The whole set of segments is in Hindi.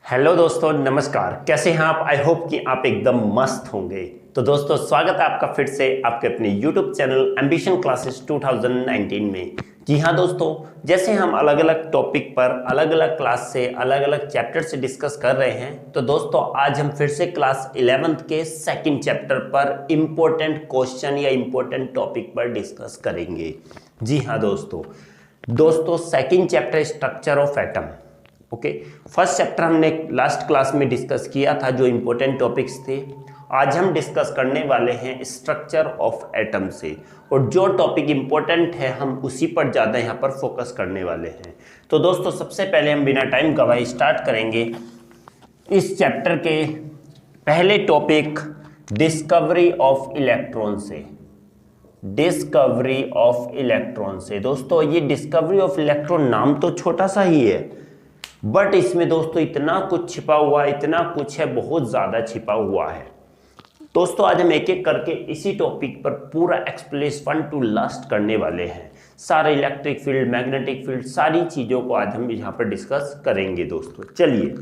हेलो दोस्तों, नमस्कार। कैसे हैं आप? आई होप कि आप एकदम मस्त होंगे। तो दोस्तों, स्वागत है आपका फिर से आपके अपने यूट्यूब चैनल एम्बिशन क्लासेस 2019 में। जी हाँ दोस्तों, जैसे हम अलग अलग टॉपिक पर अलग अलग क्लास से अलग अलग चैप्टर से डिस्कस कर रहे हैं, तो दोस्तों आज हम फिर से क्लास 11th के सेकंड चैप्टर पर इम्पोर्टेंट क्वेश्चन या इम्पोर्टेंट टॉपिक पर डिस्कस करेंगे। जी हाँ दोस्तों second chapter structure of atom. Okay, first chapter हमने लास्ट क्लास में डिस्कस किया था जो इम्पोर्टेंट टॉपिक्स थे। आज हम डिस्कस करने वाले हैं स्ट्रक्चर ऑफ एटम से, और जो टॉपिक इम्पोर्टेंट है हम उसी पर ज़्यादा यहाँ पर फोकस करने वाले हैं। तो दोस्तों सबसे पहले हम बिना टाइम गवाए स्टार्ट करेंगे इस चैप्टर के पहले टॉपिक डिस्कवरी ऑफ इलेक्ट्रॉन से। डिस्कवरी ऑफ इलेक्ट्रॉन से दोस्तों, ये डिस्कवरी ऑफ इलेक्ट्रॉन नाम तो छोटा सा ही है, बट इसमें दोस्तों इतना कुछ छिपा हुआ है, इतना कुछ है, बहुत ज़्यादा छिपा हुआ है। दोस्तों आज हम एक एक करके इसी टॉपिक पर पूरा एक्सप्लेन वन टू लास्ट करने वाले हैं। सारे इलेक्ट्रिक फील्ड, मैग्नेटिक फील्ड, सारी चीज़ों को आज हम यहाँ पर डिस्कस करेंगे। दोस्तों चलिए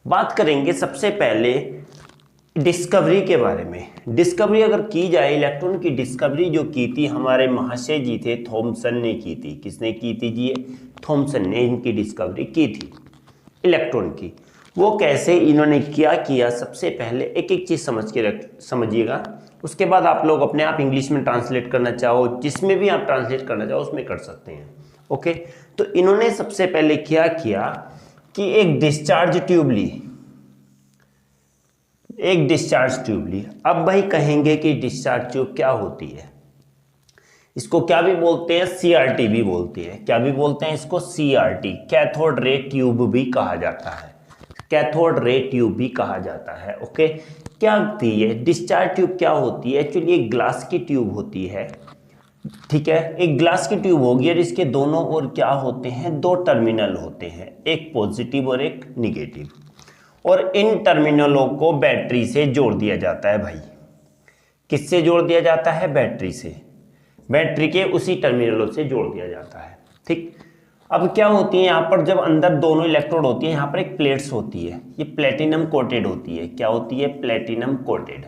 बात करेंगे सबसे पहले डिस्कवरी के बारे में। डिस्कवरी अगर की जाए, इलेक्ट्रॉन की डिस्कवरी जो की थी हमारे महाशय जी थे, थॉमसन ने की थी। किसने की थी जी? थॉमसन ने इनकी डिस्कवरी की थी इलेक्ट्रॉन की। वो कैसे इन्होंने क्या किया, सबसे पहले एक एक चीज़ समझिएगा। उसके बाद आप लोग अपने आप इंग्लिश में ट्रांसलेट करना चाहो, जिसमें भी आप ट्रांसलेट करना चाहो उसमें कर सकते हैं। ओके, तो इन्होंने सबसे पहले क्या किया कि एक डिस्चार्ज ट्यूब ली। अब भाई कहेंगे कि डिस्चार्ज ट्यूब क्या होती है? इसको क्या भी बोलते हैं? सीआरटी भी बोलते हैं। क्या भी बोलते हैं इसको? सीआरटी, कैथोड रे ट्यूब भी कहा जाता है। कैथोड रे ट्यूब भी कहा जाता है। ओके, क्या होती है डिस्चार्ज ट्यूब? क्या होती है? एक्चुअली एक ग्लास की ट्यूब होती है, ठीक है। एक ग्लास की ट्यूब होगी और इसके दोनों ओर क्या होते हैं? दो टर्मिनल होते हैं, एक पॉजिटिव और एक निगेटिव। और इन टर्मिनलों को बैटरी से जोड़ दिया जाता है भाई। किससे जोड़ दिया जाता है? बैटरी से। बैटरी के उसी टर्मिनलों से जोड़ दिया जाता है, ठीक। अब क्या होती है यहाँ पर, जब अंदर दोनों इलेक्ट्रोड होती है, यहाँ पर एक प्लेट्स होती है, ये प्लेटिनम कोटेड होती है। क्या होती है? Platinum coated.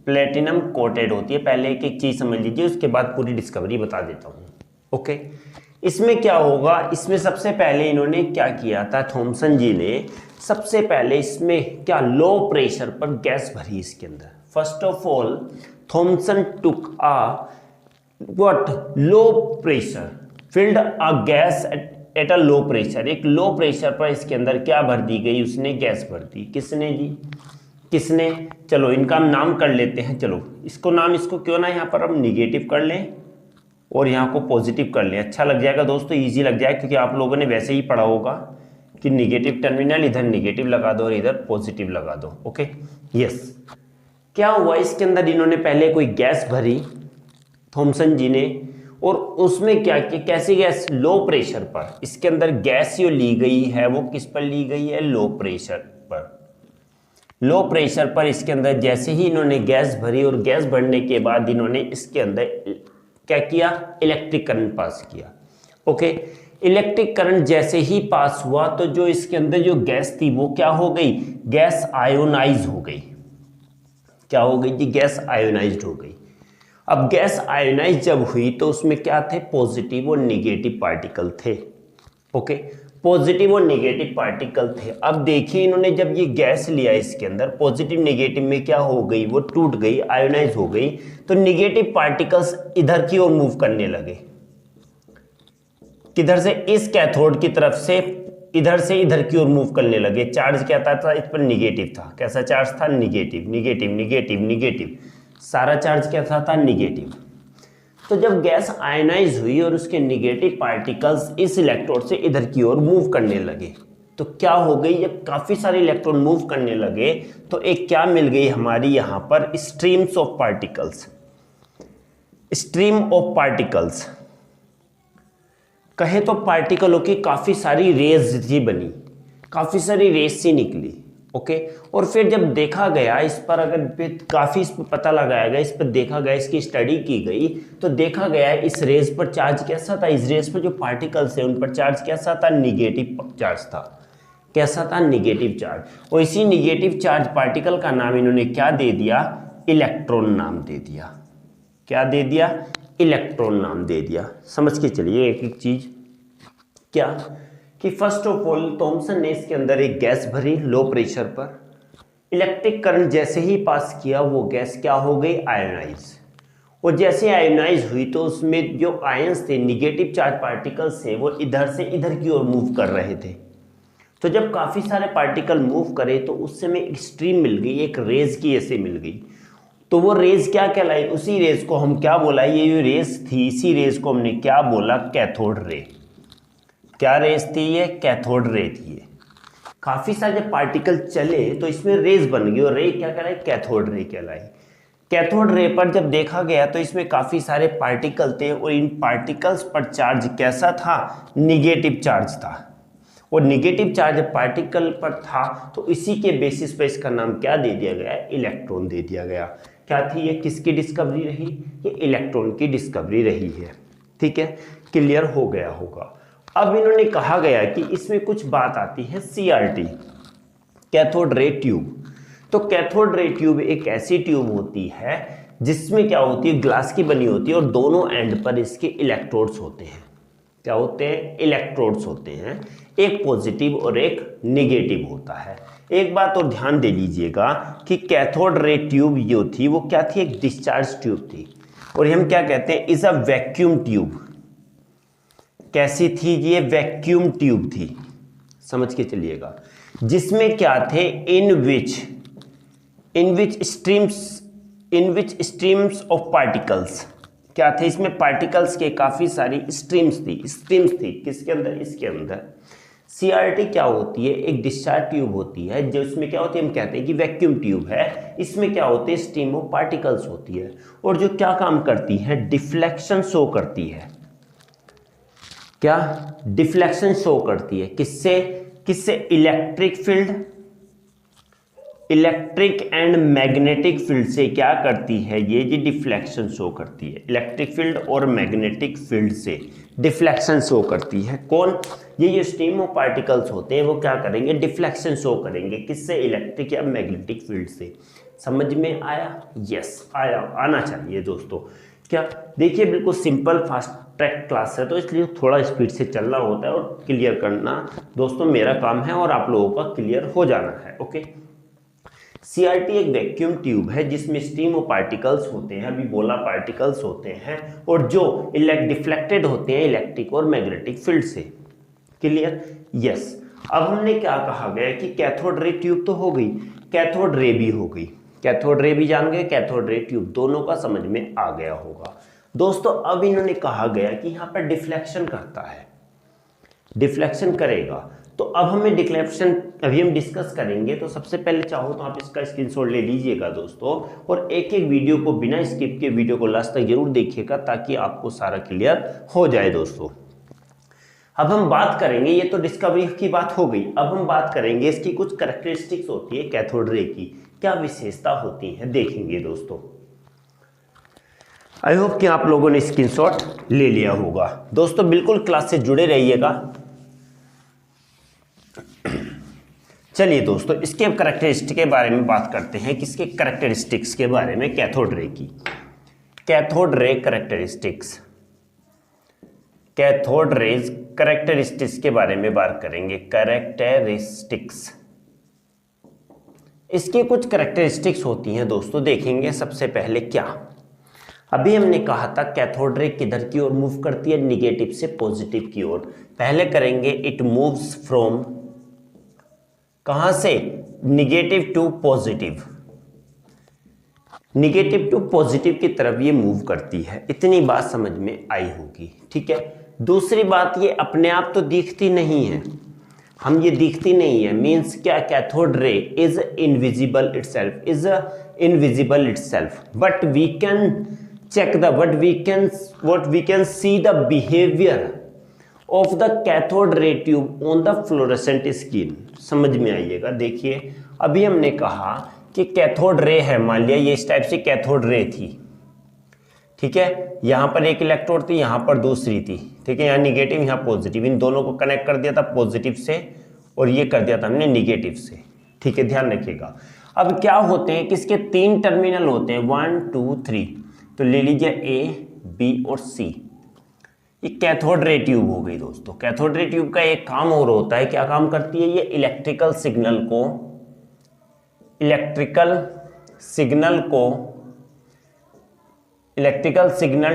प्लेटिनम कोटेड होती है। पहले एक एक चीज समझ लीजिए, उसके बाद पूरी डिस्कवरी बता देता हूँ। ओके, इसमें क्या होगा? इसमें सबसे पहले इन्होंने क्या किया था, थॉमसन जी ने सबसे पहले इसमें क्या लो प्रेशर पर गैस भरी इसके अंदर। First of all Thomson took low pressure filled a gas at a low pressure. एक लो प्रेशर पर इसके अंदर क्या भर दी गई? उसने गैस भर दी। किसने जी? किसने? चलो इनका नाम कर लेते हैं। चलो इसको क्यों ना यहाँ पर हम निगेटिव कर लें और यहाँ को पॉजिटिव कर लें। अच्छा लग जाएगा दोस्तों, इजी लग जाएगा, क्योंकि आप लोगों ने वैसे ही पढ़ा होगा कि निगेटिव टर्मिनल इधर निगेटिव लगा दो और इधर पॉजिटिव लगा दो। Okay, yes. क्या हुआ इसके अंदर? इन्होंने पहले कोई गैस भरी थॉमसन जी ने, और उसमें क्या किया? कैसी गैस? लो प्रेशर पर। इसके अंदर गैस जो ली गई है वो किस पर ली गई है? लो प्रेशर पर। लो प्रेशर पर इसके अंदर जैसे ही इन्होंने गैस भरी, और गैस भरने के बाद इन्होंने इसके अंदर क्या किया? इलेक्ट्रिक करंट पास किया। ओके, इलेक्ट्रिक करंट जैसे ही पास हुआ तो जो इसके अंदर जो गैस थी वो क्या हो गई? गैस आयोनाइज हो गई। क्या हो गई जी? गैस आयोनाइज्ड हो गई। अब गैस आयोनाइज जब हुई तो उसमें क्या थे? पॉजिटिव और निगेटिव पार्टिकल थे। ओके, पॉजिटिव और निगेटिव पार्टिकल थे। अब देखिए इन्होंने जब ये गैस लिया इसके अंदर, पॉजिटिव निगेटिव में क्या हो गई? वो टूट गई, आयोनाइज हो गई। तो निगेटिव पार्टिकल्स इधर की ओर मूव करने लगे। किधर से? इस कैथोड की तरफ से इधर से इधर की ओर मूव करने लगे। चार्ज क्या था? इस पर निगेटिव था। कैसा चार्ज था? Negative, negative, negative, negative. सारा चार्ज कैसा था? निगेटिव। तो जब गैस आयनाइज हुई और उसके निगेटिव पार्टिकल्स इस इलेक्ट्रोड से इधर की ओर मूव करने लगे, तो क्या हो गई? जब काफी सारे इलेक्ट्रॉन मूव करने लगे तो एक क्या मिल गई हमारी यहाँ पर? Streams of particles. Stream of particles कहे तो पार्टिकलों की काफी सारी रेज जी बनी, काफी सारी रेज सी निकली। ओके, और फिर जब देखा गया इस पर, अगर काफी इस पर पता लगाया गया, इस पर देखा गया, इसकी स्टडी की गई, तो देखा गया इस रेज पर चार्ज कैसा था? इस रेज पर जो पार्टिकल्स है उन पर चार्ज कैसा था? निगेटिव चार्ज था। कैसा था, निगेटिव चार्ज। और इसी निगेटिव चार्ज पार्टिकल का नाम इन्होंने क्या दे दिया, इलेक्ट्रॉन नाम दे दिया। क्या दे दिया, इलेक्ट्रॉन नाम दे दिया। समझ के चलिए एक एक चीज। क्या कि फर्स्ट ऑफ ऑल थॉमसन ने इसके अंदर एक गैस भरी लो प्रेशर पर, इलेक्ट्रिक करंट जैसे ही पास किया वो गैस क्या हो गई, आयोनाइज। और जैसे आयोनाइज हुई तो उसमें जो आयंस थे, निगेटिव चार्ज पार्टिकल्स थे, वो इधर से इधर की ओर मूव कर रहे थे। तो जब काफ़ी सारे पार्टिकल मूव करे तो उस समय एक स्ट्रीम मिल गई, एक रेज की ऐसे मिल गई। तो वो रेज क्या कहलाई, उसी रेज को हम क्या बोला, ये जो रेज थी इसी रेज को हमने क्या बोला, कैथोड रे। क्या रेज थी ये, कैथोड रे थी ये। काफ़ी सारे पार्टिकल चले तो इसमें रेज बन गई और रे क्या कहलाई, कैथोड रे कहलाई। कैथोड रे पर जब देखा गया तो इसमें काफ़ी सारे पार्टिकल थे और इन पार्टिकल्स पर चार्ज कैसा था, निगेटिव चार्ज था। और निगेटिव चार्ज पार्टिकल पर था तो इसी के बेसिस पर इसका नाम क्या दे दिया गया, इलेक्ट्रॉन दे दिया गया। क्या थी ये, किसकी डिस्कवरी रही, ये इलेक्ट्रॉन की डिस्कवरी रही है। ठीक है, क्लियर हो गया होगा। अब इन्होंने कहा गया कि इसमें कुछ बात आती है, CRT, कैथोड रे ट्यूब। तो कैथोड रे ट्यूब एक ऐसी ट्यूब होती है जिसमें क्या होती है, ग्लास की बनी होती है और दोनों एंड पर इसके इलेक्ट्रोड्स होते हैं। क्या होते हैं, इलेक्ट्रोड्स होते हैं। एक पॉजिटिव और एक नेगेटिव होता है। एक बात और ध्यान दे लीजिएगा कि कैथोड रे ट्यूब जो थी वो क्या थी, एक डिस्चार्ज ट्यूब थी। और हम क्या कहते हैं, इज अ वैक्यूम ट्यूब। कैसी थी ये, वैक्यूम ट्यूब थी। समझ के चलिएगा, जिसमें क्या थे, इन विच स्ट्रीम्स ऑफ पार्टिकल्स। क्या थे, इसमें पार्टिकल्स के काफी सारी स्ट्रीम्स थी। किसके अंदर, इसके अंदर। CRT क्या होती है, एक डिस्चार्ज ट्यूब होती है जो इसमें क्या होती है, हम कहते हैं कि वैक्यूम ट्यूब है। इसमें क्या होते हैं, स्ट्रीम ऑफ पार्टिकल्स होती है और जो क्या काम करती है, डिफ्लेक्शन शो करती है। क्या, डिफ्लेक्शन शो करती है। किससे इलेक्ट्रिक एंड मैग्नेटिक फील्ड से क्या करती है ये जी, डिफ्लेक्शन शो करती है। इलेक्ट्रिक फील्ड और मैग्नेटिक फील्ड से डिफ्लेक्शन शो करती है। कौन, ये स्ट्रीम ऑफ पार्टिकल्स होते हैं वो क्या करेंगे, डिफ्लेक्शन शो करेंगे। किससे, इलेक्ट्रिक या मैग्नेटिक फील्ड से। समझ में आया, यस आया, आना चाहिए दोस्तों। क्या, देखिए बिल्कुल सिंपल फास्ट ट्रैक क्लास है तो इसलिए थोड़ा स्पीड से चलना होता है और क्लियर करना दोस्तों मेरा काम है और आप लोगों का क्लियर हो जाना है। ओके, CRT एक वैक्यूम ट्यूब है जिसमें स्ट्रीम ऑफ पार्टिकल्स होते हैं, अभी बोला पार्टिकल्स होते हैं, और जो डिफ्लेक्टेड होते हैं इलेक्ट्रिक और मैग्नेटिक फील्ड से। Clear, yes. अब हमने क्या कहा गया कि कैथोड रे ट्यूब तो हो गई, कैथोड रे भी हो गई। कैथोड रे भी जान गए, कैथोड रे ट्यूब, दोनों का समझ में आ गया होगा दोस्तों। अब इन्होंने कहा गया कि यहाँ पर डिफ्लेक्शन करता है, डिफ्लेक्शन करेगा। तो अब हमें डिफ्लेक्शन अभी हम डिस्कस करेंगे। तो सबसे पहले चाहो तो आप इसका स्क्रीनशॉट ले लीजिएगा दोस्तों और एक एक वीडियो को बिना स्किप के वीडियो को लास्ट तक जरूर देखिएगा ताकि आपको सारा क्लियर हो जाए दोस्तों। अब हम बात करेंगे, ये तो डिस्कवरी की बात हो गई, अब हम बात करेंगे इसकी कुछ कैरेक्टरिस्टिक्स होती है कैथोड रे की, क्या विशेषता होती है देखेंगे दोस्तों। आई होप कि आप लोगों ने स्क्रीनशॉट ले लिया होगा दोस्तों। बिल्कुल क्लास से जुड़े रहिएगा। चलिए दोस्तों, इसके कैरेक्टरिस्टिक के बारे में बात करते हैं। किसके कैरेक्टरिस्टिक्स के बारे में, कैथोड रे की। Cathode ray characteristics, cathode rays characteristics के बारे में बात करेंगे। कैरेक्टरिस्टिक्स, इसकी कुछ कैरेक्टरिस्टिक्स होती हैं दोस्तों, देखेंगे। सबसे पहले क्या, अभी हमने कहा था कैथोड रे किधर की ओर मूव करती है, निगेटिव से पॉजिटिव की ओर। पहले करेंगे, इट मूव्स फ्रॉम, कहां से, negative to positive, negative to positive की तरफ ये मूव करती है। इतनी बात समझ में आई होगी, ठीक है। दूसरी बात, ये अपने आप तो दिखती नहीं है, हम ये दिखती नहीं है, मींस क्या, cathode ray is invisible itself, is invisible itself, but we can check the what we can see the behavior of the cathode ray tube on the fluorescent skin। समझ में आइएगा। देखिए अभी हमने कहा कि कैथोड रे है, मान लिया ये इस टाइप से कैथोड रे थी, ठीक है। यहाँ पर एक इलेक्ट्रोड थी, यहाँ पर दूसरी थी, ठीक है। यहाँ निगेटिव यहाँ पॉजिटिव, इन दोनों को कनेक्ट कर दिया था पॉजिटिव से और ये कर दिया था हमने निगेटिव से। ठीक है, ध्यान रखिएगा। अब क्या होते हैं कि इसके 3 टर्मिनल होते हैं, 1 2 3। तो ले लीजिए ए, बी और सी। ये कैथोड रे ट्यूब हो गई दोस्तों। कैथोड रे ट्यूब का एक काम और होता है, क्या काम करती है ये? Electrical signal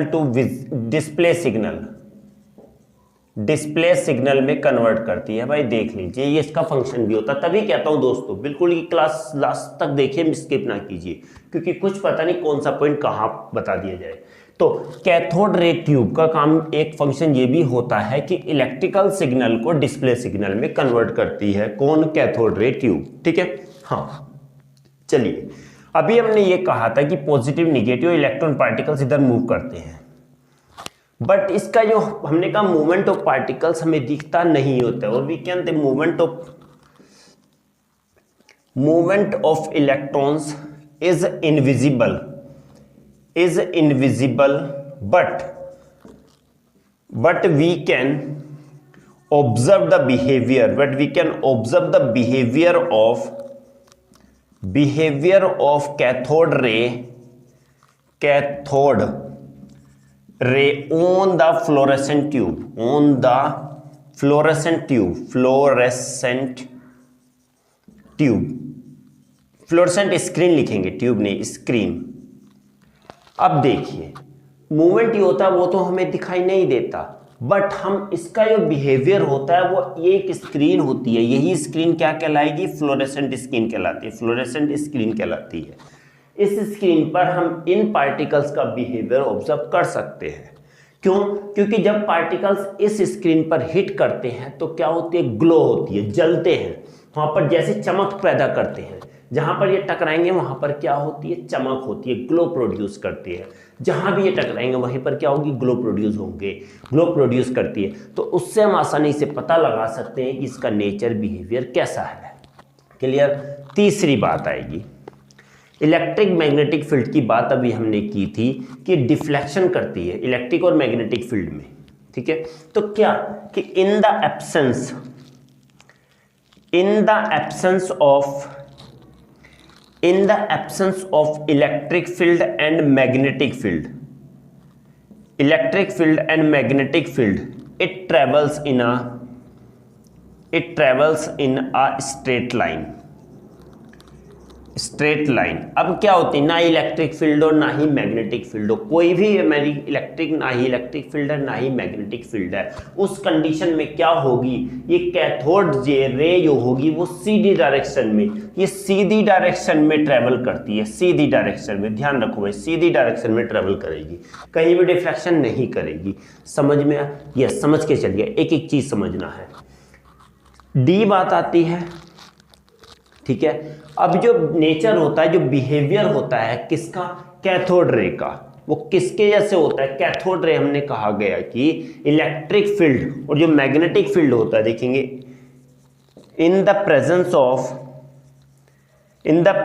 to display signal में कन्वर्ट करती है। भाई देख लीजिए, ये इसका फंक्शन भी होता है। तभी कहता हूं दोस्तों, बिल्कुल ये क्लास लास्ट तक देखिए, स्किप ना कीजिए, क्योंकि कुछ पता नहीं कौन सा पॉइंट कहां बता दिया जाए। तो कैथोड रे ट्यूब का काम, एक फंक्शन ये भी होता है कि इलेक्ट्रिकल सिग्नल को डिस्प्ले सिग्नल में कन्वर्ट करती है। कौन? Cathode ray tube. ठीक है, हाँ चलिए, अभी हमने ये कहा था कि पॉजिटिव निगेटिव इलेक्ट्रॉन पार्टिकल्स इधर मूव करते हैं, बट इसका जो हमने कहा मूवमेंट ऑफ पार्टिकल्स हमें दिखता नहीं होता है, और we can the movement of electrons is invisible but we can observe the behavior of cathode ray on the fluorescent screen लिखेंगे, ट्यूब नहीं, स्क्रीन। अब देखिए, मूवमेंट ये होता है वो तो हमें दिखाई नहीं देता, बट हम इसका जो बिहेवियर होता है वो एक स्क्रीन होती है। यही स्क्रीन क्या कहलाएगी? फ्लोरेसेंट स्क्रीन कहलाती है। इस स्क्रीन पर हम इन पार्टिकल्स का बिहेवियर ऑब्जर्व कर सकते हैं। क्यों? क्योंकि जब पार्टिकल्स इस स्क्रीन पर हिट करते हैं तो क्या होती है? ग्लो होती है, जलते हैं, वहां पर जैसे चमक पैदा करते हैं। जहां पर ये टकराएंगे वहां पर क्या होती है? चमक होती है, ग्लो प्रोड्यूस करती है। जहां भी ये टकराएंगे वहीं पर क्या होगी? ग्लो प्रोड्यूस करती है। तो उससे हम आसानी से पता लगा सकते हैं कि इसका नेचर बिहेवियर कैसा है। क्लियर? तीसरी बात आएगी, इलेक्ट्रिक मैग्नेटिक फील्ड की बात अभी हमने की थी कि डिफ्लेक्शन करती है इलेक्ट्रिक और मैग्नेटिक फील्ड में। ठीक है, तो क्या कि in the absence of electric field and magnetic field, it travels in a straight line। अब क्या होती है? ना इलेक्ट्रिक फील्ड हो ना ही मैग्नेटिक फील्ड हो, कोई भी ना ही इलेक्ट्रिक फील्ड है ना ही मैग्नेटिक फील्ड है। उस कंडीशन में क्या होगी? ये कैथोड रे जो होगी वो सीधी डायरेक्शन में ट्रेवल करती है, सीधी डायरेक्शन में। ध्यान रखो भाई, सीधी डायरेक्शन में ट्रेवल करेगी, कहीं भी डिफ्लेक्शन नहीं करेगी। समझ में? यस, समझ के चलिए, एक एक चीज समझना है। डी बात आती है। ठीक है, अब जो नेचर होता है, जो बिहेवियर होता है किसका? कैथोड रे का। वो किसके जैसे होता है? कैथोड रे हमने कहा गया कि इलेक्ट्रिक फील्ड और जो मैग्नेटिक फील्ड होता है, देखेंगे in the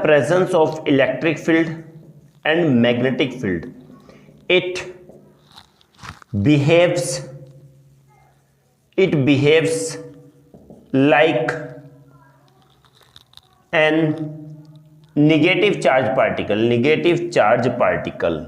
presence of electric field and magnetic field it behaves like an negative charge particle.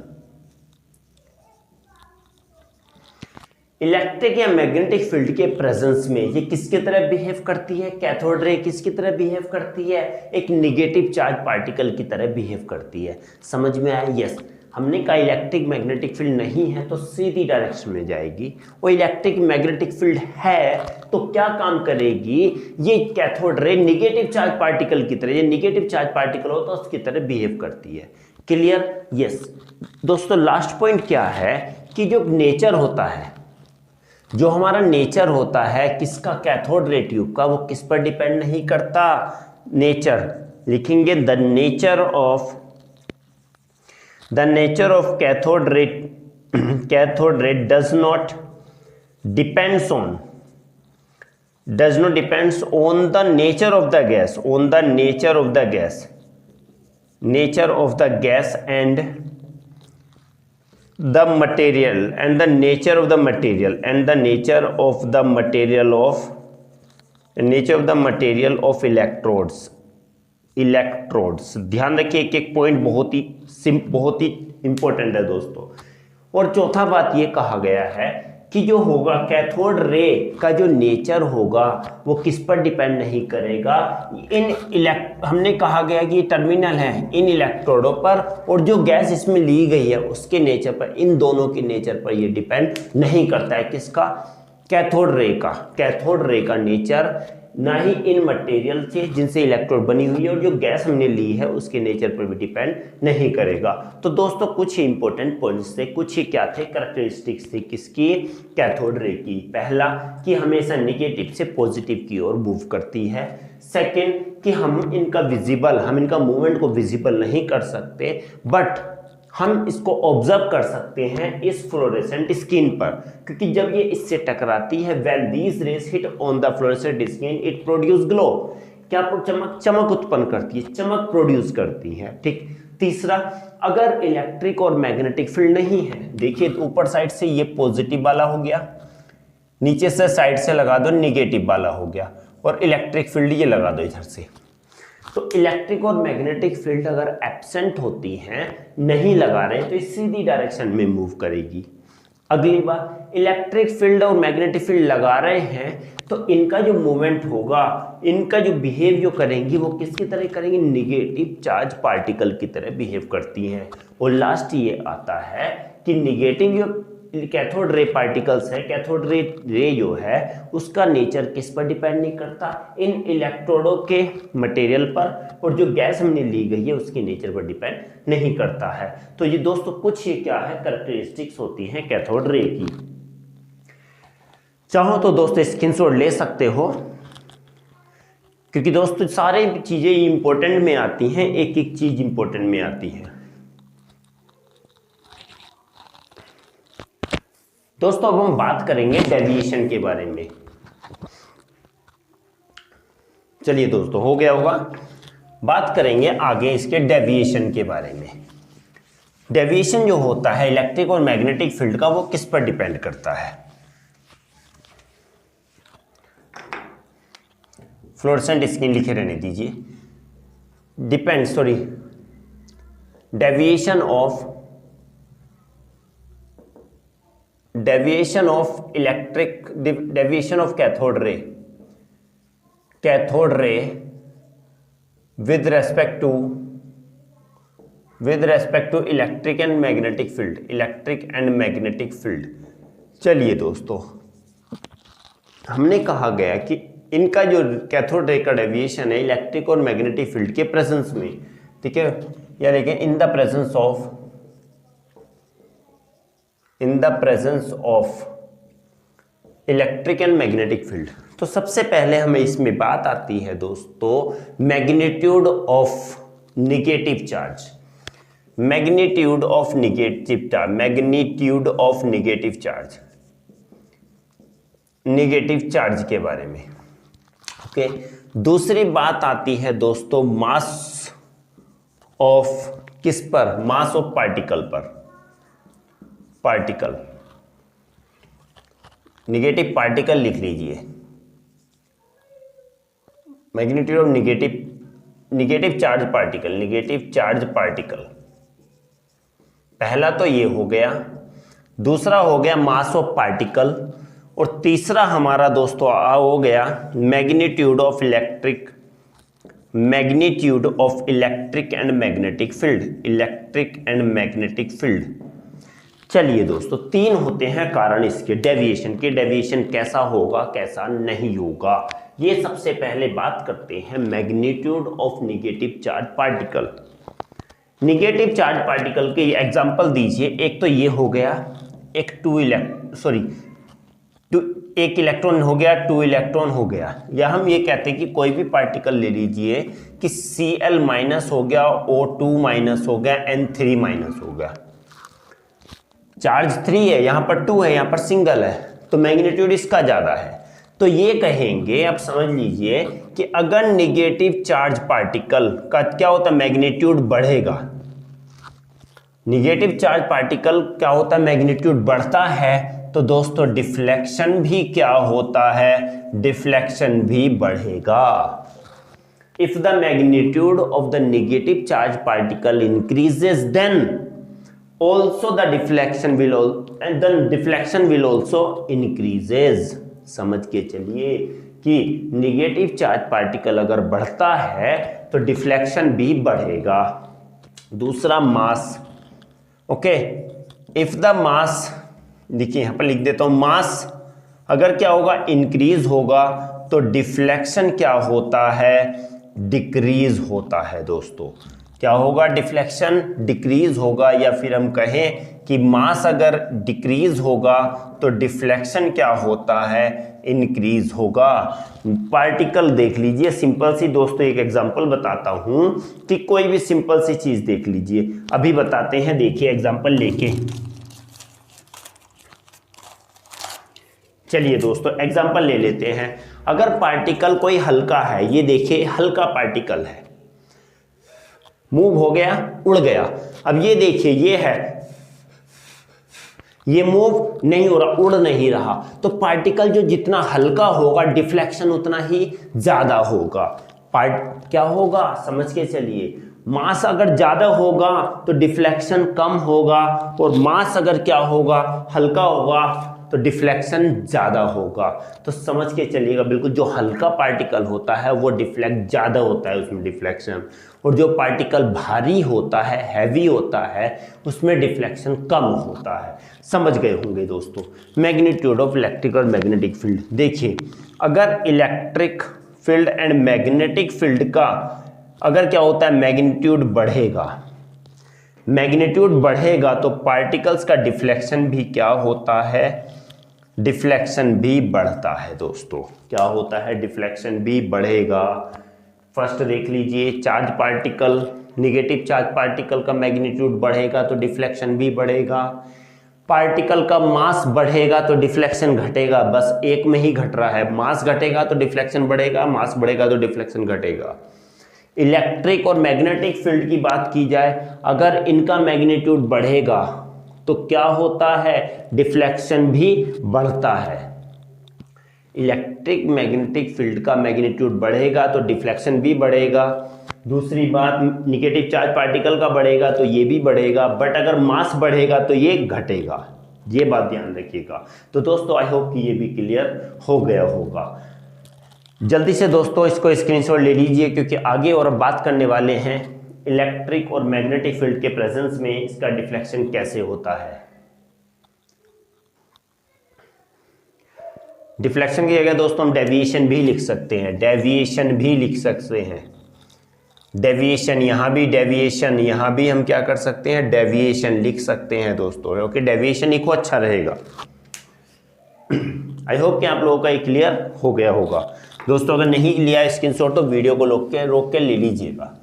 Electric या मैग्नेटिक फील्ड के प्रेजेंस में ये किसकी तरह बिहेव करती है? कैथोड रे किसकी तरह बिहेव करती है? एक नेगेटिव चार्ज पार्टिकल की तरह बिहेव करती है। समझ में आया? यस, हमने कहा इलेक्ट्रिक मैग्नेटिक फील्ड नहीं है तो सीधी डायरेक्शन में जाएगी, और इलेक्ट्रिक मैग्नेटिक फील्ड है तो क्या काम करेगी? ये cathode ray negative charge particle की तरह, ये नेगेटिव चार्ज पार्टिकल हो तो उसकी तरह बिहेव करती है। क्लियर? यस दोस्तों, लास्ट पॉइंट क्या है कि जो नेचर होता है, जो हमारा नेचर होता है किसका? कैथोड रे ट्यूब का, वो किस पर डिपेंड नहीं करता? नेचर लिखेंगे, the nature of cathode ray does not depends on the nature of the gas, and the material of nature of the material of electrodes. ध्यान रखिए, एक एक पॉइंट बहुत ही इंपॉर्टेंट है दोस्तों। और चौथा बात ये कहा गया है कि जो होगा कैथोड रे का जो नेचर होगा वो किस पर डिपेंड नहीं करेगा, हमने कहा गया कि ये टर्मिनल है इन इलेक्ट्रोडों पर, और जो गैस इसमें ली गई है उसके नेचर पर, इन दोनों के नेचर पर ये डिपेंड नहीं करता है। किसका? कैथोड रे का नेचर ना ही इन मटेरियल से जिनसे इलेक्ट्रोड बनी हुई है और जो गैस हमने ली है उसके नेचर पर भी डिपेंड नहीं करेगा। तो दोस्तों कुछ ही इंपॉर्टेंट पॉइंट्स थे, कुछ ही क्या थे, कैरेक्टरिस्टिक्स थी किसकी? कैथोड रे की। पहला कि हमेशा निगेटिव से पॉजिटिव की ओर मूव करती है। सेकेंड कि हम इनका मूवमेंट को विजिबल नहीं कर सकते, बट हम इसको ऑब्जर्व कर सकते हैं इस फ्लोरेसेंट स्किन पर, क्योंकि जब ये इससे टकराती है, when these raise hit on the fluorescent skin it produce glow. क्या? चमक उत्पन्न करती है, चमक प्रोड्यूस करती है। ठीक। तीसरा, अगर इलेक्ट्रिक और मैग्नेटिक फील्ड नहीं है, देखिए ऊपर साइड से ये पॉजिटिव वाला हो गया, नीचे से साइड से लगा दो नेगेटिव वाला हो गया, और इलेक्ट्रिक फील्ड ये लगा दो इधर से। तो इलेक्ट्रिक और मैग्नेटिक फील्ड अगर एब्सेंट होती हैं, नहीं लगा रहे हैं, तो इस सीधी डायरेक्शन में मूव करेगी। अगली बात, इलेक्ट्रिक फील्ड और मैग्नेटिक फील्ड लगा रहे हैं तो इनका जो मूवमेंट होगा, इनका जो बिहेव जो करेंगी वो किसकी तरह करेंगी? निगेटिव चार्ज पार्टिकल की तरह बिहेव करती हैं। और लास्ट ये आता है कि निगेटिव जो कैथोड रे पार्टिकल्स है, कैथोड रे जो है उसका नेचर किस पर डिपेंड नहीं करता? इन इलेक्ट्रोडों के मटेरियल पर, और जो गैस हमने ली गई है उसके नेचर पर डिपेंड नहीं करता है। तो ये दोस्तों कुछ ये क्या है, कैरेक्टरिस्टिक्स होती हैं कैथोड रे की। चाहो तो दोस्तों स्क्रीनशॉट ले सकते हो, क्योंकि दोस्तों सारे चीजें इंपॉर्टेंट में आती हैं, एक एक चीज इंपॉर्टेंट में आती है। दोस्तों अब हम बात करेंगे डेविएशन के बारे में। चलिए दोस्तों, हो गया होगा, बात करेंगे आगे इसके डेविएशन के बारे में। डेविएशन जो होता है इलेक्ट्रिक और मैग्नेटिक फील्ड का, वो किस पर डिपेंड करता है? फ्लोरेसेंट स्क्रीन लिखे रहने दीजिए। Deviation of cathode ray with respect to electric and magnetic field. चलिए दोस्तों, हमने कहा गया कि इनका जो कैथोड रे का डेविएशन है इलेक्ट्रिक और मैग्नेटिक फील्ड के प्रेजेंस में, ठीक है, या देखिए in the presence of electric and magnetic field. तो सबसे पहले हमें इसमें बात आती है दोस्तों मैग्नीट्यूड ऑफ नेगेटिव चार्ज के बारे में। ओके। दूसरी बात आती है दोस्तों मास ऑफ किस पर? Mass of particle. Negative particle लिख लीजिए, magnitude of negative charge particle. पहला तो ये हो गया, दूसरा हो गया मास ऑफ पार्टिकल, और तीसरा हमारा दोस्तों हो गया magnitude of electric and magnetic field. चलिए दोस्तों, तीन होते हैं कारण इसके डेविएशन के। डेविएशन कैसा होगा, कैसा नहीं होगा, ये सबसे पहले बात करते हैं magnitude of negative charge particle. Negative charge particle के एग्जांपल दीजिए। एक तो ये हो गया, एक एक इलेक्ट्रॉन हो गया, 2 इलेक्ट्रॉन हो गया, या हम ये कहते हैं कि कोई भी पार्टिकल ले लीजिए कि Cl माइनस हो गया, O2 माइनस हो गया, N3 माइनस हो गया। चार्ज 3 है, यहां पर 2 है, यहां पर सिंगल है, तो मैग्नीट्यूड इसका ज्यादा है। तो ये कहेंगे, अब समझ लीजिए कि अगर नेगेटिव चार्ज पार्टिकल का क्या होता है, मैग्नीट्यूड बढ़ेगा। नेगेटिव चार्ज पार्टिकल क्या होता है, मैग्नीट्यूड बढ़ता है, तो दोस्तों डिफ्लेक्शन भी क्या होता है, डिफ्लेक्शन भी बढ़ेगा। If the magnitude of the negative charge particle increases then also the deflection will also increases। समझ के चलिए कि निगेटिव चार्ज पार्टिकल अगर बढ़ता है तो डिफ्लेक्शन भी बढ़ेगा। दूसरा मास, ओके, इफ द मास, देखिए यहां पर लिख देता हूं, मास अगर क्या होगा, इंक्रीज होगा, तो डिफ्लेक्शन क्या होता है, डिक्रीज होता है। दोस्तों क्या होगा, डिफ्लेक्शन डिक्रीज होगा, या फिर हम कहें कि मास अगर डिक्रीज होगा तो डिफ्लेक्शन क्या होता है, इंक्रीज होगा। पार्टिकल देख लीजिए, सिंपल सी दोस्तों एक एग्जांपल बताता हूं कि कोई भी सिंपल सी चीज देख लीजिए, अभी बताते हैं, देखिए एग्जांपल लेके। चलिए दोस्तों एग्जांपल ले लेते हैं। अगर पार्टिकल कोई हल्का है, ये देखिए हल्का पार्टिकल है, मूव हो गया, उड़ गया। अब ये देखिए ये है, ये मूव नहीं हो रहा, उड़ नहीं रहा, तो पार्टिकल जो जितना हल्का होगा डिफ्लेक्शन उतना ही ज्यादा होगा। क्या होगा, समझ के चलिए, मास अगर ज्यादा होगा तो डिफ्लेक्शन कम होगा, और मास अगर क्या होगा, हल्का होगा तो डिफ्लेक्शन ज्यादा होगा। तो समझ के चलिएगा, बिल्कुल जो हल्का पार्टिकल होता है वो डिफ्लेक्ट ज्यादा होता है उसमें डिफ्लेक्शन, और जो पार्टिकल भारी होता है, हैवी होता है, उसमें डिफ्लेक्शन कम होता है। समझ गए होंगे दोस्तों। मैग्नीट्यूड ऑफ इलेक्ट्रिक और मैग्नेटिक फील्ड, देखिए अगर electric field and magnetic field का अगर क्या होता है, मैग्नीट्यूड बढ़ेगा, मैग्नीट्यूड बढ़ेगा तो पार्टिकल्स का डिफ्लेक्शन भी क्या होता है, डिफ्लेक्शन भी बढ़ता है। दोस्तों क्या होता है, डिफ्लेक्शन भी बढ़ेगा। फर्स्ट देख लीजिए, charge particle, negative charge particle का मैग्नीट्यूड बढ़ेगा तो डिफ्लेक्शन भी बढ़ेगा। पार्टिकल का मास बढ़ेगा तो डिफ्लेक्शन घटेगा, बस एक में ही घट रहा है, मास घटेगा तो डिफ्लेक्शन बढ़ेगा, मास बढ़ेगा तो डिफ्लेक्शन घटेगा। इलेक्ट्रिक और मैग्नेटिक फील्ड की बात की जाए, अगर इनका मैग्नीट्यूड बढ़ेगा तो क्या होता है, डिफ्लेक्शन भी बढ़ता है। इलेक्ट्रिक मैग्नेटिक फील्ड का मैग्नीट्यूड बढ़ेगा तो डिफ्लेक्शन भी बढ़ेगा। दूसरी बात, निगेटिव चार्ज पार्टिकल का बढ़ेगा तो ये भी बढ़ेगा, बट अगर मास बढ़ेगा तो ये घटेगा। ये बात ध्यान रखिएगा। तो दोस्तों आई होप कि ये भी क्लियर हो गया होगा। जल्दी से दोस्तों इसको स्क्रीनशॉट ले लीजिए, क्योंकि आगे और बात करने वाले हैं इलेक्ट्रिक और मैग्नेटिक फील्ड के प्रेजेंस में इसका डिफ्लेक्शन कैसे होता है। डिफ्लेक्शन की जगह दोस्तों हम डेविएशन भी लिख सकते हैं, डेविएशन भी लिख सकते हैं। डेविएशन, यहाँ भी डेविएशन, यहाँ भी हम क्या कर सकते हैं, डेविएशन लिख सकते हैं दोस्तों। ओके, डेविएशन लिखो, अच्छा रहेगा। आई होप कि आप लोगों का ये क्लियर हो गया होगा। दोस्तों अगर नहीं लिया स्क्रीनशॉट तो वीडियो को रोक के ले लीजिएगा।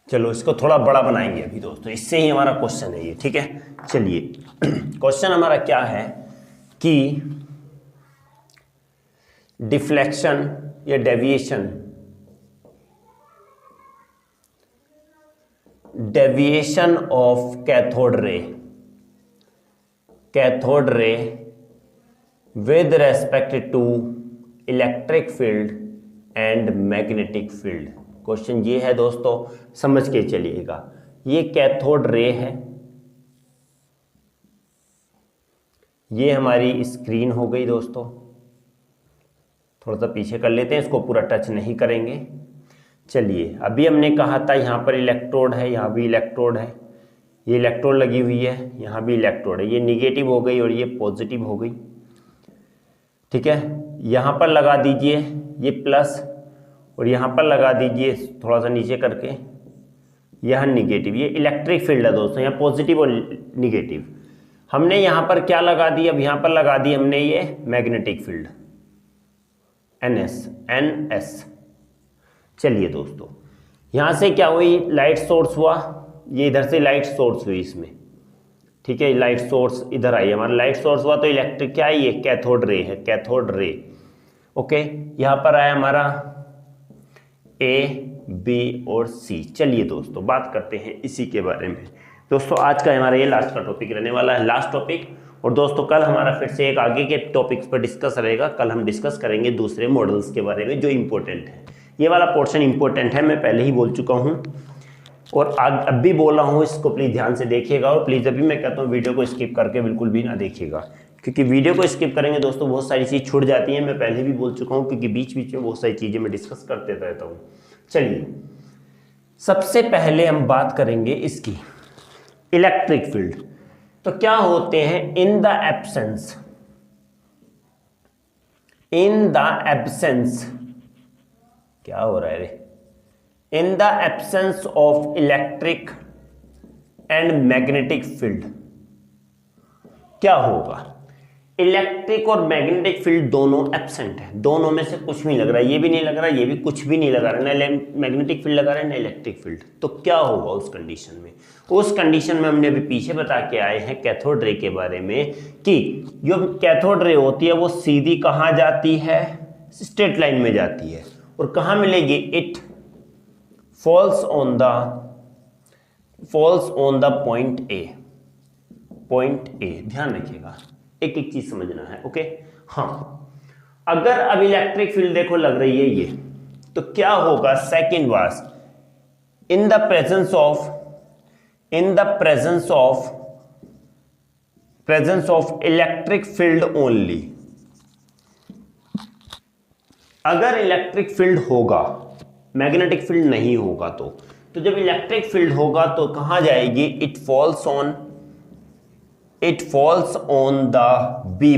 चलो इसको थोड़ा बड़ा बनाएंगे अभी दोस्तों, इससे ही हमारा क्वेश्चन है ये, ठीक है। चलिए क्वेश्चन हमारा क्या है कि डिफ्लेक्शन या deviation of cathode ray with respect to electric field and magnetic field. Question ये है दोस्तों, समझ के चलिएगा। ये कैथोड रे है, ये हमारी स्क्रीन हो गई दोस्तों। थोड़ा सा पीछे कर लेते हैं, इसको पूरा टच नहीं करेंगे। चलिए अभी हमने कहा था यहाँ पर इलेक्ट्रोड है, यहाँ भी इलेक्ट्रोड है, ये इलेक्ट्रोड लगी हुई है, यहाँ भी इलेक्ट्रोड है। ये निगेटिव हो गई और ये पॉजिटिव हो गई, ठीक है। यहाँ पर लगा दीजिए ये प्लस, और यहाँ पर लगा दीजिए थोड़ा सा नीचे करके यह निगेटिव। ये इलेक्ट्रिक फील्ड है दोस्तों, यहाँ पॉजिटिव और निगेटिव। हमने यहाँ पर क्या लगा दी, अब यहाँ पर लगा दी हमने ये मैग्नेटिक फील्ड NS। चलिए दोस्तों यहाँ से क्या हुई, लाइट सोर्स हुआ, ये इधर से लाइट सोर्स हुई इसमें, ठीक है। लाइट सोर्स इधर आई, हमारा लाइट सोर्स हुआ तो इलेक्ट्रिक क्या है, ये कैथोड रे है, कैथोड रे। ओके, यहाँ पर आया हमारा A बी और सी। चलिए दोस्तों बात करते हैं इसी के बारे में। दोस्तों आज का हमारा ये लास्ट का टॉपिक रहने वाला है, लास्ट टॉपिक। और दोस्तों कल हमारा फिर से एक आगे के टॉपिक्स पर डिस्कस रहेगा। कल हम डिस्कस करेंगे दूसरे मॉडल्स के बारे में जो इंपॉर्टेंट है। ये वाला पोर्शन इंपॉर्टेंट है, मैं पहले ही बोल चुका हूँ और अब भी बोल रहा हूँ, इसको प्लीज़ ध्यान से देखिएगा। और प्लीज़ अभी मैं कहता हूँ वीडियो को स्किप करके बिल्कुल भी ना देखिएगा, क्योंकि वीडियो को स्किप करेंगे दोस्तों बहुत सारी चीज़ छूट जाती है। मैं पहले भी बोल चुका हूँ, क्योंकि बीच बीच में बहुत सारी चीज़ें मैं डिस्कस करते रहता हूँ। चलिए सबसे पहले हम बात करेंगे इसकी इलेक्ट्रिक फील्ड। तो क्या होते हैं इन द एब्सेंस, क्या हो रहा है रे, in the absence of electric and magnetic field क्या होगा। इलेक्ट्रिक और मैग्नेटिक फील्ड दोनों एब्सेंट है, दोनों में से कुछ भी लग रहा है, ये भी नहीं लग रहा, ये भी कुछ भी नहीं लगा रहा, ना मैग्नेटिक फील्ड लगा रहा है ना इलेक्ट्रिक फील्ड। तो क्या होगा उस कंडीशन में? उस कंडीशन में हमने अभी पीछे बता के आए हैं कैथोड रे के बारे में कि जो कैथोड रे होती है वो सीधी कहाँ जाती है, स्ट्रेट लाइन में जाती है। और कहाँ मिलेगी? It falls on the point A. ध्यान रखिएगा, एक एक चीज समझना है, ओके। हाँ, अगर अब इलेक्ट्रिक फील्ड देखो लग रही है ये, तो क्या होगा? सेकंड वास in the presence of electric field only. अगर इलेक्ट्रिक फील्ड होगा, मैग्नेटिक फील्ड नहीं होगा, तो जब इलेक्ट्रिक फील्ड होगा तो कहां जाएगी? It falls on the B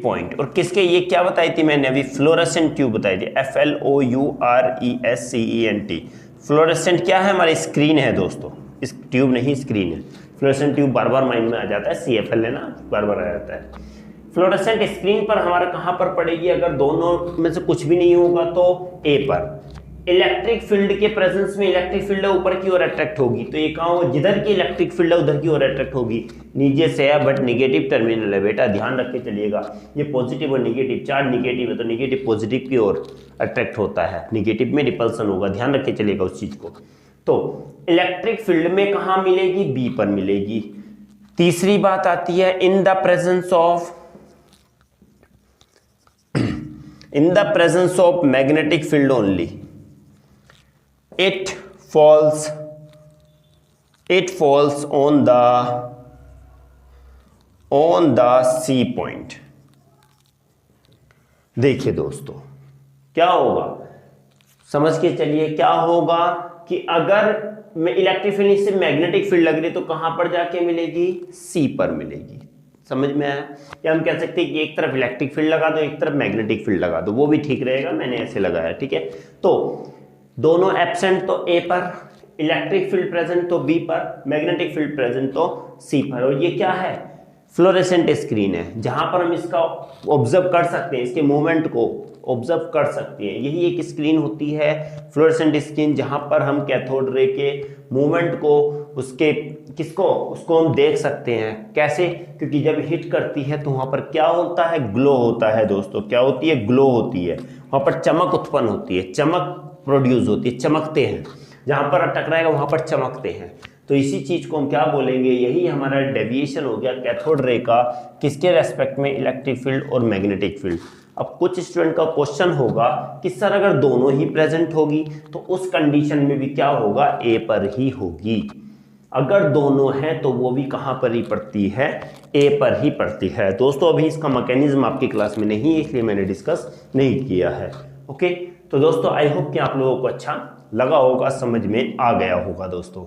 point. और किसके, ये क्या बताई थी मैंने अभी? फ्लोरेसेंट ट्यूब बताई थी, FLOURESCENT। फ्लोरेसेंट क्या है? हमारी स्क्रीन है दोस्तों, इस ट्यूब नहीं स्क्रीन है। फ्लोरेसेंट ट्यूब बार बार माइंड में आ जाता है, CFL है ना, बार बार आ जाता है। फ्लोरेसेंट स्क्रीन पर हमारा कहां पर पड़ेगी? अगर दोनों में से कुछ भी नहीं होगा तो ए पर। इलेक्ट्रिक फील्ड के प्रेजेंस में इलेक्ट्रिक फील्ड ऊपर की ओर अट्रैक्ट होगी, तो ये कहां हो? जिधर की इलेक्ट्रिक फील्ड है उधर की ओर अट्रैक्ट होगी। नीचे से है बट निगेटिव टर्मिनल है बेटा, ध्यान रख के चलिएगा। ये पॉजिटिव और निगेटिव, चार्ज निगेटिव है तो निगेटिव पॉजिटिव की ओर अट्रैक्ट होता है, निगेटिव में रिपल्सन होगा, ध्यान रख के चलिएगा उस चीज को। तो इलेक्ट्रिक फील्ड में कहां मिलेगी? बी पर मिलेगी। तीसरी बात आती है in the presence of magnetic field only, it falls on the C point। देखिए दोस्तों क्या होगा, समझ के चलिए। क्या होगा कि अगर मैं इलेक्ट्रिक फील्ड से मैग्नेटिक फील्ड लग रही तो कहां पर जाके मिलेगी? C पर मिलेगी। समझ में आया? या हम कह सकते हैं कि एक तरफ इलेक्ट्रिक फील्ड लगा दो, एक तरफ मैग्नेटिक फील्ड लगा दो, वो भी ठीक रहेगा, मैंने ऐसे लगाया, ठीक है। तो दोनों एब्सेंट तो ए पर, इलेक्ट्रिक फील्ड प्रेजेंट तो बी पर, मैग्नेटिक फील्ड प्रेजेंट तो सी पर। और ये क्या है? फ्लोरेसेंट स्क्रीन है, जहां पर हम इसका ऑब्जर्व कर सकते हैं, इसके मूवमेंट को ऑब्जर्व कर सकते हैं। यही एक स्क्रीन होती है फ्लोरेसेंट स्क्रीन, जहां पर हम कैथोड रे के मूवमेंट को, उसको हम देख सकते हैं। कैसे? क्योंकि जब हिट करती है तो वहां पर क्या होता है? ग्लो होता है दोस्तों। क्या होती है? ग्लो होती है। वहां पर चमक उत्पन्न होती है, चमक प्रोड्यूस होती है, चमकते हैं, जहां पर टकराएगा वहां पर चमकते हैं। तो इसी चीज को हम क्या बोलेंगे? यही हमारा डेविएशन हो गया कैथोड रे का, किसके रेस्पेक्ट में? इलेक्ट्रिक फील्ड और मैग्नेटिक फील्ड। अब कुछ स्टूडेंट का क्वेश्चन होगा कि सर अगर दोनों ही प्रेजेंट होगी तो उस कंडीशन में भी क्या होगा? ए पर ही होगी। अगर दोनों हैं तो वो भी कहां पर ही पड़ती है? ए पर ही पड़ती है। दोस्तों अभी इसका मैकेनिज्म आपकी क्लास में नहीं है, इसलिए मैंने डिस्कस नहीं किया है, ओके। तो दोस्तों आई होप कि आप लोगों को अच्छा लगा होगा, समझ में आ गया होगा दोस्तों।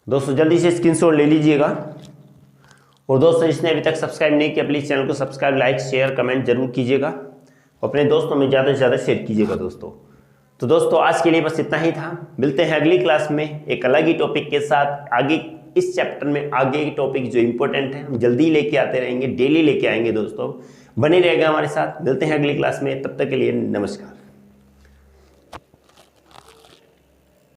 दोस्तों जल्दी से स्क्रीनशॉट ले लीजिएगा। और दोस्तों जिसने अभी तक सब्सक्राइब नहीं किया प्लीज चैनल को सब्सक्राइब, लाइक, शेयर, कमेंट जरूर कीजिएगा। अपने दोस्तों में ज़्यादा से ज़्यादा शेयर कीजिएगा दोस्तों। तो दोस्तों आज के लिए बस इतना ही था। मिलते हैं अगली क्लास में एक अलग ही टॉपिक के साथ। आगे इस चैप्टर में आगे के टॉपिक जो इंपॉर्टेंट है हम जल्दी लेके आते रहेंगे, डेली लेके आएंगे दोस्तों। बने रहेगा हमारे साथ। मिलते हैं अगली क्लास में, तब तक के लिए नमस्कार।